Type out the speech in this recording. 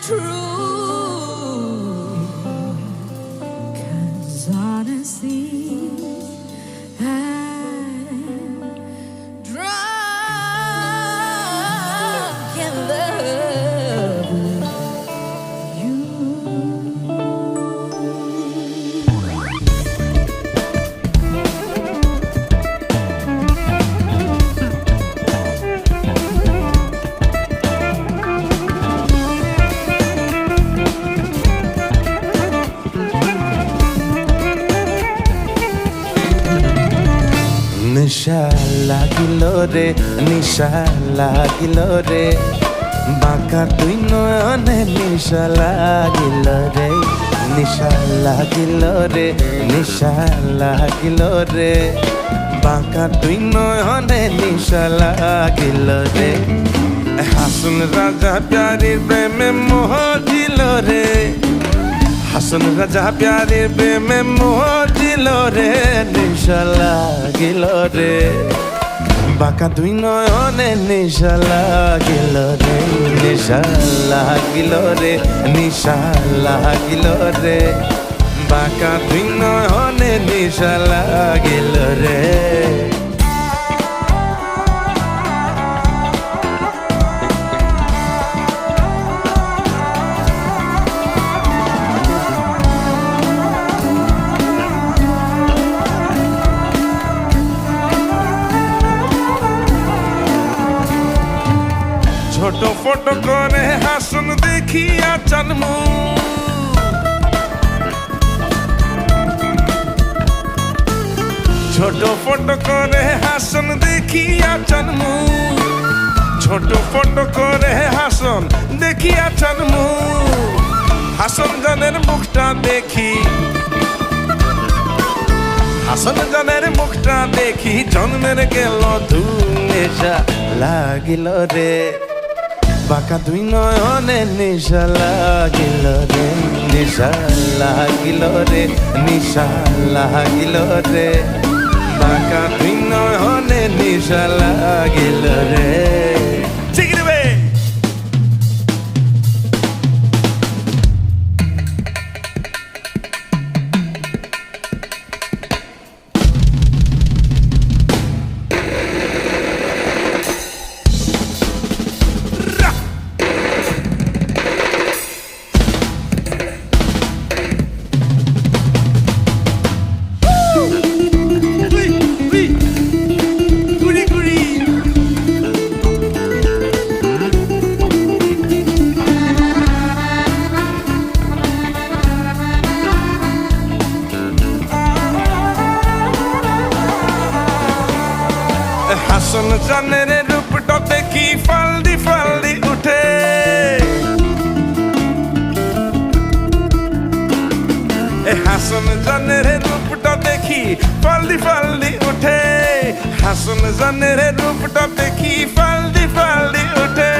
true. 'Cause honestly, I'm drunk in love with you. নিশা লাগিল রে, নিশা লাগিল রে, বাঁকা তুই নয়নে নিশা লাগিল রে, নিশা লাগিল রে, নিশা লাগিল রে, বাঁকা তুই নয়নে নিশা লাগিল রে। হাসন রাজা প্যারির প্রেমে মোহ দিল রে, হাসন রাজা প্যারির প্রেমে মোহ দিল রে, নিশা লাগিল রে, বাঁকা দুই নয়নে নিশা লাগিল রে, নিশা লাগিল রে, নিশা লাগিল রে, বাঁকা দুই নয়নে নিশা লাগিল রে। ছোট ফটো করে হাসন দেখিয়া জন্মু, ছোট ফটো করে হাসন দেখিয়া জন্মু, ছোট ফটো করে হাসন দেখিয়া জন্মু, হাসন জানের মুখটা দেখি, হাসন জানের মুখটা দেখি জন্মের গেল ধুম, নেশা লাগিল রে, বাঁকা দুই নয়নে নিশা লাগিল রে, নিশা লাগিল রে, নিশা লাগিল রে, বাঁকা দুই নয়নে নিশা লাগিল রে। ঠিক রে। হাসন জানের রূপটা দেখি ফালদি ফালদি উঠে, হাসন জানের রূপটা দেখি ফালদি ফালদি উঠে, হাসন জানের রূপটা দেখি ফালদি ফালদি উঠে,